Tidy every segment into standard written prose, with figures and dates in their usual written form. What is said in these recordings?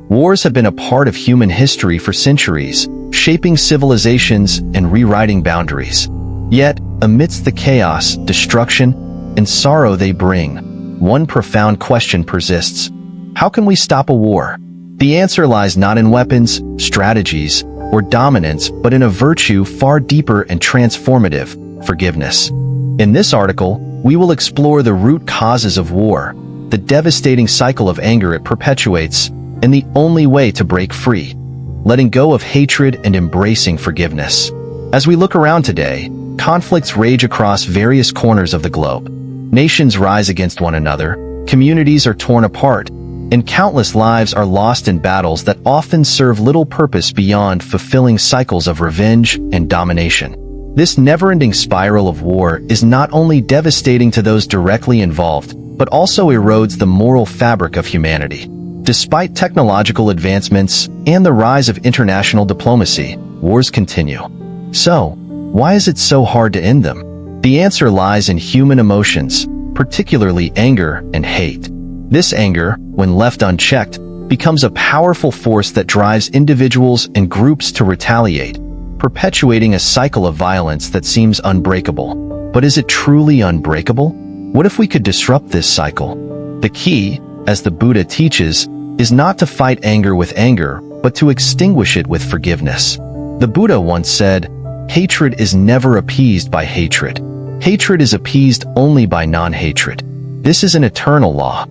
Wars have been a part of human history for centuries, shaping civilizations and rewriting boundaries. Yet, amidst the chaos, destruction, and sorrow they bring, one profound question persists. How can we stop a war? The answer lies not in weapons, strategies, or dominance, but in a virtue far deeper and transformative: forgiveness. In this article, we will explore the root causes of war, the devastating cycle of anger it perpetuates, and the only way to break free: letting go of hatred and embracing forgiveness. As we look around today, conflicts rage across various corners of the globe. Nations rise against one another, communities are torn apart, and countless lives are lost in battles that often serve little purpose beyond fulfilling cycles of revenge and domination. This never-ending spiral of war is not only devastating to those directly involved, but also erodes the moral fabric of humanity. Despite technological advancements and the rise of international diplomacy, wars continue. So, why is it so hard to end them? The answer lies in human emotions, particularly anger and hate. This anger, when left unchecked, becomes a powerful force that drives individuals and groups to retaliate, perpetuating a cycle of violence that seems unbreakable. But is it truly unbreakable? What if we could disrupt this cycle? The key, as the Buddha teaches, is not to fight anger with anger, but to extinguish it with forgiveness. The Buddha once said, "Hatred is never appeased by hatred. Hatred is appeased only by non-hatred." This is an eternal law.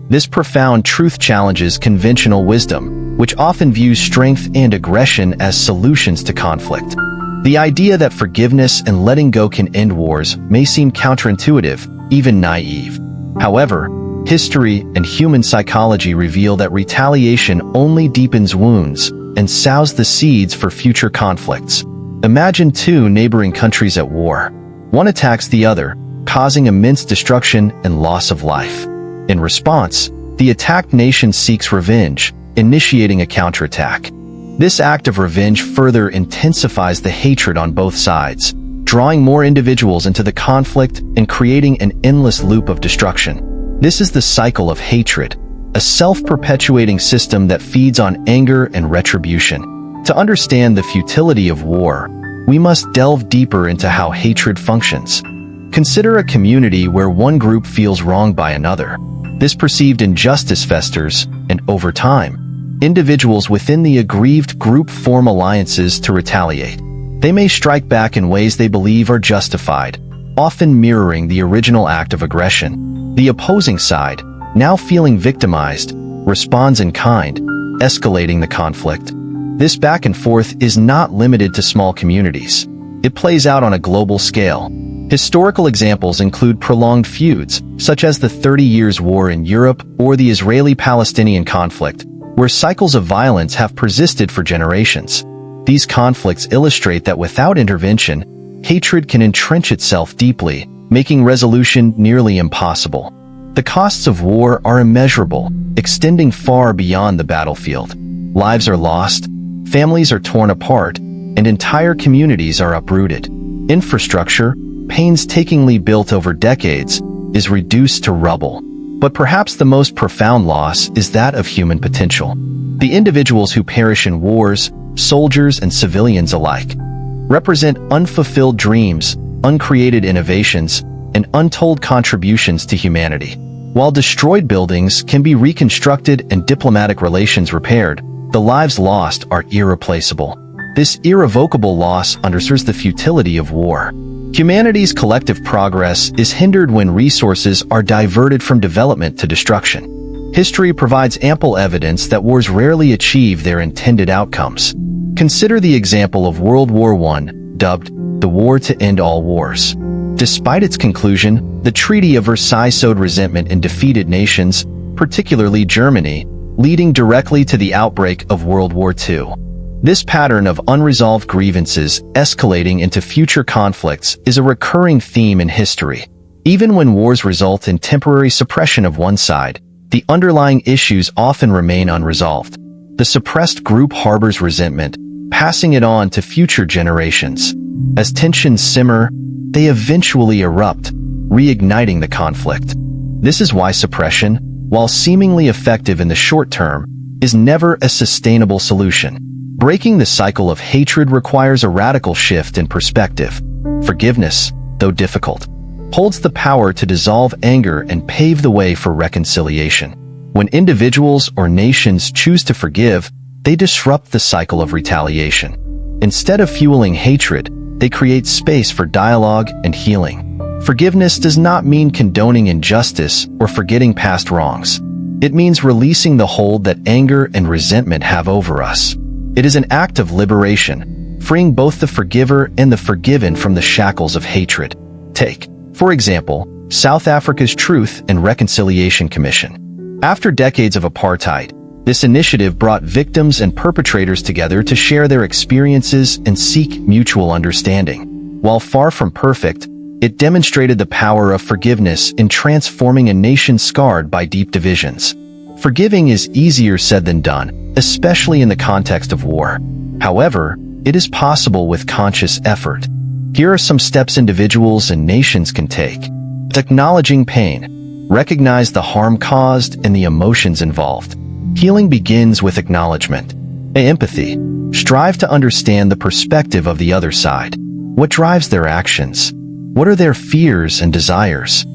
This profound truth challenges conventional wisdom, which often views strength and aggression as solutions to conflict. The idea that forgiveness and letting go can end wars may seem counterintuitive, even naive. However, history and human psychology reveal that retaliation only deepens wounds and sows the seeds for future conflicts. Imagine two neighboring countries at war. One attacks the other, causing immense destruction and loss of life. In response, the attacked nation seeks revenge, initiating a counterattack. This act of revenge further intensifies the hatred on both sides, drawing more individuals into the conflict and creating an endless loop of destruction. This is the cycle of hatred, a self-perpetuating system that feeds on anger and retribution. To understand the futility of war, we must delve deeper into how hatred functions. Consider a community where one group feels wronged by another. This perceived injustice festers, and over time, individuals within the aggrieved group form alliances to retaliate. They may strike back in ways they believe are justified, often mirroring the original act of aggression. The opposing side, now feeling victimized, responds in kind, escalating the conflict. This back and forth is not limited to small communities. It plays out on a global scale. Historical examples include prolonged feuds, such as the 30 Years' War in Europe or the Israeli-Palestinian conflict, where cycles of violence have persisted for generations. These conflicts illustrate that without intervention, hatred can entrench itself deeply, making resolution nearly impossible. The costs of war are immeasurable, extending far beyond the battlefield. Lives are lost, families are torn apart, and entire communities are uprooted. Infrastructure, painstakingly built over decades, is reduced to rubble. But perhaps the most profound loss is that of human potential. The individuals who perish in wars, soldiers and civilians alike, represent unfulfilled dreams, uncreated innovations, and untold contributions to humanity. While destroyed buildings can be reconstructed and diplomatic relations repaired, the lives lost are irreplaceable. This irrevocable loss underscores the futility of war. Humanity's collective progress is hindered when resources are diverted from development to destruction. History provides ample evidence that wars rarely achieve their intended outcomes. Consider the example of World War I, dubbed the War to End All Wars. Despite its conclusion, the Treaty of Versailles sowed resentment in defeated nations, particularly Germany, leading directly to the outbreak of World War II. This pattern of unresolved grievances escalating into future conflicts is a recurring theme in history. Even when wars result in temporary suppression of one side, the underlying issues often remain unresolved. The suppressed group harbors resentment, passing it on to future generations. As tensions simmer, they eventually erupt, reigniting the conflict. This is why suppression, while seemingly effective in the short term, is never a sustainable solution. Breaking the cycle of hatred requires a radical shift in perspective. Forgiveness, though difficult, holds the power to dissolve anger and pave the way for reconciliation. When individuals or nations choose to forgive, they disrupt the cycle of retaliation. Instead of fueling hatred, they create space for dialogue and healing. Forgiveness does not mean condoning injustice or forgetting past wrongs. It means releasing the hold that anger and resentment have over us. It is an act of liberation, freeing both the forgiver and the forgiven from the shackles of hatred. Take, for example, South Africa's Truth and Reconciliation Commission. After decades of apartheid, this initiative brought victims and perpetrators together to share their experiences and seek mutual understanding. While far from perfect, it demonstrated the power of forgiveness in transforming a nation scarred by deep divisions. Forgiving is easier said than done, especially in the context of war. However, it is possible with conscious effort. Here are some steps individuals and nations can take. Acknowledging pain. Recognize the harm caused and the emotions involved. Healing begins with acknowledgement. Empathy. Strive to understand the perspective of the other side. What drives their actions? What are their fears and desires?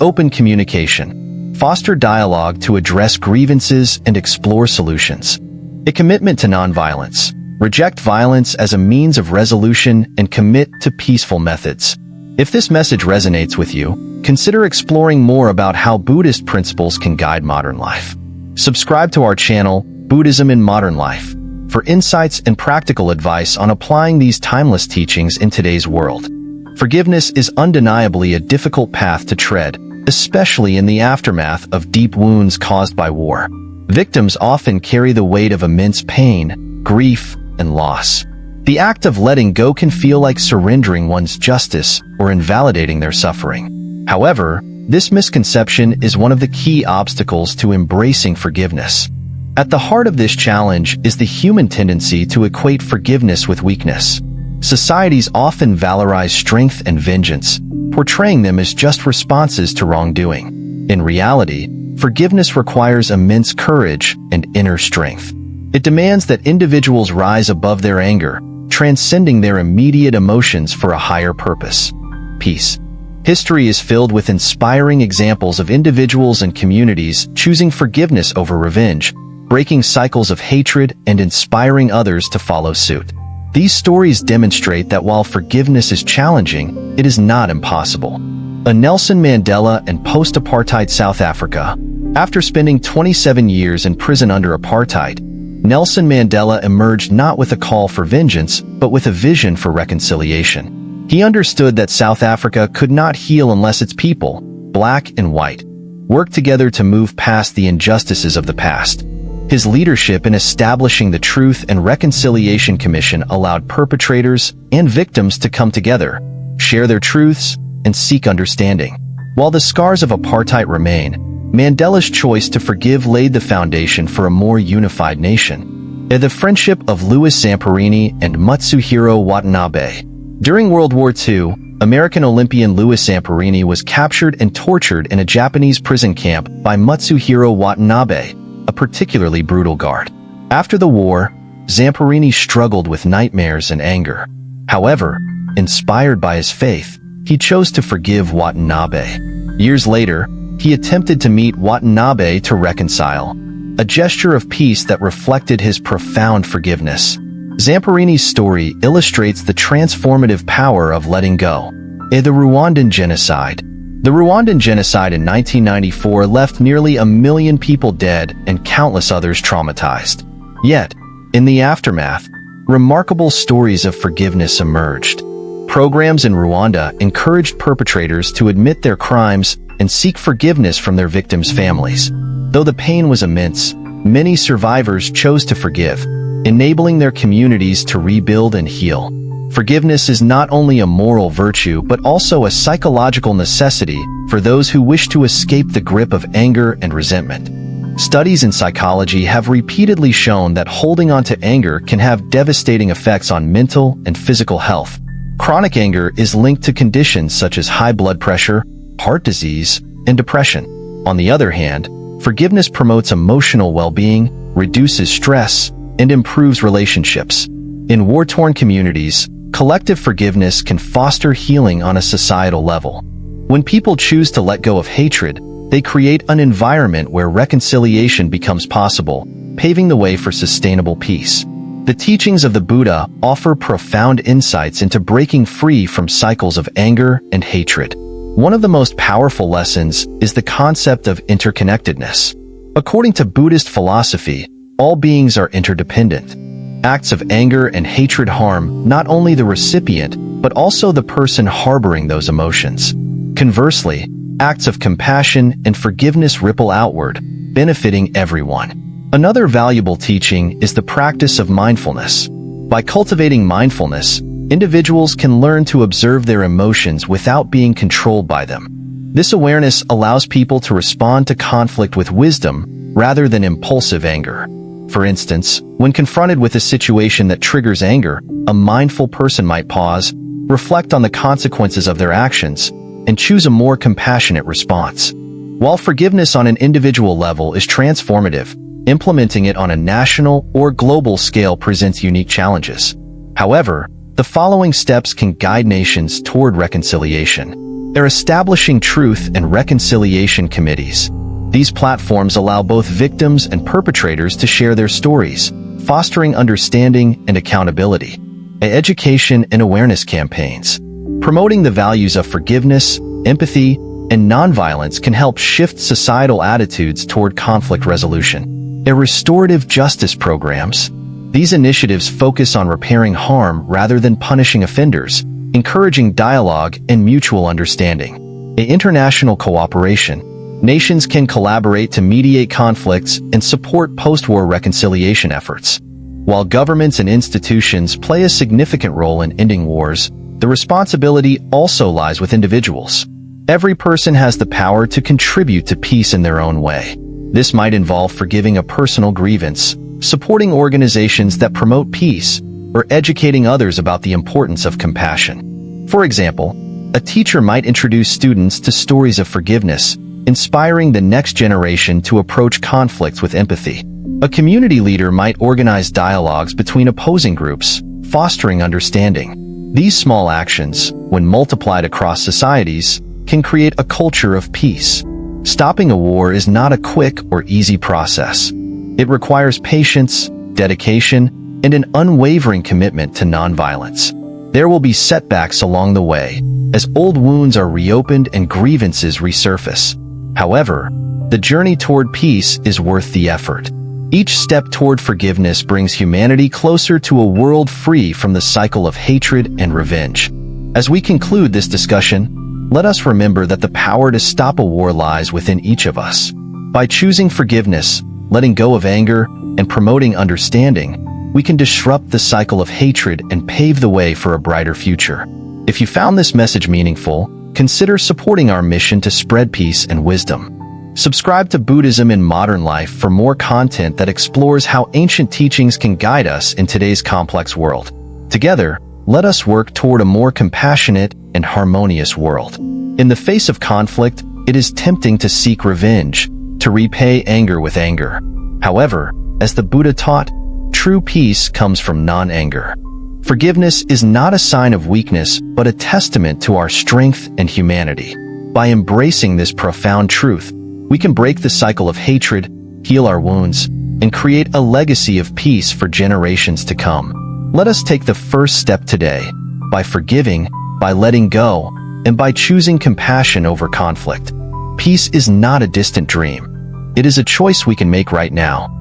Open communication. Foster dialogue to address grievances and explore solutions. A commitment to nonviolence. Reject violence as a means of resolution and commit to peaceful methods. If this message resonates with you, consider exploring more about how Buddhist principles can guide modern life. Subscribe to our channel, Buddhism in Modern Life, for insights and practical advice on applying these timeless teachings in today's world. Forgiveness is undeniably a difficult path to tread, especially in the aftermath of deep wounds caused by war. Victims often carry the weight of immense pain, grief, and loss. The act of letting go can feel like surrendering one's justice or invalidating their suffering. However, this misconception is one of the key obstacles to embracing forgiveness. At the heart of this challenge is the human tendency to equate forgiveness with weakness. Societies often valorize strength and vengeance, portraying them as just responses to wrongdoing. In reality, forgiveness requires immense courage and inner strength. It demands that individuals rise above their anger, transcending their immediate emotions for a higher purpose. Peace. History is filled with inspiring examples of individuals and communities choosing forgiveness over revenge, breaking cycles of hatred and inspiring others to follow suit. These stories demonstrate that while forgiveness is challenging, it is not impossible. Nelson Mandela and post-apartheid South Africa. After spending 27 years in prison under apartheid, Nelson Mandela emerged not with a call for vengeance, but with a vision for reconciliation. He understood that South Africa could not heal unless its people, black and white, worked together to move past the injustices of the past. His leadership in establishing the Truth and Reconciliation Commission allowed perpetrators and victims to come together, share their truths, and seek understanding. While the scars of apartheid remain, Mandela's choice to forgive laid the foundation for a more unified nation. The friendship of Louis Zamperini and Matsuhiro Watanabe. During World War II, American Olympian Louis Zamperini was captured and tortured in a Japanese prison camp by Matsuhiro Watanabe, a particularly brutal guard. After the war, Zamperini struggled with nightmares and anger. However, inspired by his faith, he chose to forgive Watanabe. Years later, he attempted to meet Watanabe to reconcile, a gesture of peace that reflected his profound forgiveness. Zamperini's story illustrates the transformative power of letting go. The Rwandan genocide. The Rwandan genocide in 1994 left nearly 1 million people dead and countless others traumatized. Yet, in the aftermath, remarkable stories of forgiveness emerged. Programs in Rwanda encouraged perpetrators to admit their crimes and seek forgiveness from their victims' families. Though the pain was immense, many survivors chose to forgive, enabling their communities to rebuild and heal. Forgiveness is not only a moral virtue but also a psychological necessity for those who wish to escape the grip of anger and resentment. Studies in psychology have repeatedly shown that holding on to anger can have devastating effects on mental and physical health. Chronic anger is linked to conditions such as high blood pressure, heart disease, and depression. On the other hand, forgiveness promotes emotional well-being, reduces stress, and improves relationships. In war-torn communities, collective forgiveness can foster healing on a societal level. When people choose to let go of hatred, they create an environment where reconciliation becomes possible, paving the way for sustainable peace. The teachings of the Buddha offer profound insights into breaking free from cycles of anger and hatred. One of the most powerful lessons is the concept of interconnectedness. According to Buddhist philosophy, all beings are interdependent. Acts of anger and hatred harm not only the recipient, but also the person harboring those emotions. Conversely, acts of compassion and forgiveness ripple outward, benefiting everyone. Another valuable teaching is the practice of mindfulness. By cultivating mindfulness, individuals can learn to observe their emotions without being controlled by them. This awareness allows people to respond to conflict with wisdom rather than impulsive anger. For instance, when confronted with a situation that triggers anger, a mindful person might pause, reflect on the consequences of their actions, and choose a more compassionate response. While forgiveness on an individual level is transformative, implementing it on a national or global scale presents unique challenges. However, the following steps can guide nations toward reconciliation. They're establishing truth and reconciliation committees. These platforms allow both victims and perpetrators to share their stories, fostering understanding and accountability. Education and awareness campaigns. Promoting the values of forgiveness, empathy, and nonviolence can help shift societal attitudes toward conflict resolution. Restorative justice programs. These initiatives focus on repairing harm rather than punishing offenders, encouraging dialogue and mutual understanding. International cooperation. Nations can collaborate to mediate conflicts and support post-war reconciliation efforts. While governments and institutions play a significant role in ending wars, the responsibility also lies with individuals. Every person has the power to contribute to peace in their own way. This might involve forgiving a personal grievance, supporting organizations that promote peace, or educating others about the importance of compassion. For example, a teacher might introduce students to stories of forgiveness, inspiring the next generation to approach conflicts with empathy. A community leader might organize dialogues between opposing groups, fostering understanding. These small actions, when multiplied across societies, can create a culture of peace. Stopping a war is not a quick or easy process. It requires patience, dedication, and an unwavering commitment to nonviolence. There will be setbacks along the way, as old wounds are reopened and grievances resurface. However, the journey toward peace is worth the effort. Each step toward forgiveness brings humanity closer to a world free from the cycle of hatred and revenge. As we conclude this discussion, let us remember that the power to stop a war lies within each of us. By choosing forgiveness, letting go of anger, and promoting understanding, we can disrupt the cycle of hatred and pave the way for a brighter future. If you found this message meaningful, consider supporting our mission to spread peace and wisdom. Subscribe to Buddhism in Modern Life for more content that explores how ancient teachings can guide us in today's complex world. Together, let us work toward a more compassionate and harmonious world. In the face of conflict, it is tempting to seek revenge, to repay anger with anger. However, as the Buddha taught, true peace comes from non-anger. Forgiveness is not a sign of weakness, but a testament to our strength and humanity. By embracing this profound truth, we can break the cycle of hatred, heal our wounds, and create a legacy of peace for generations to come. Let us take the first step today, by forgiving, by letting go, and by choosing compassion over conflict. Peace is not a distant dream. It is a choice we can make right now.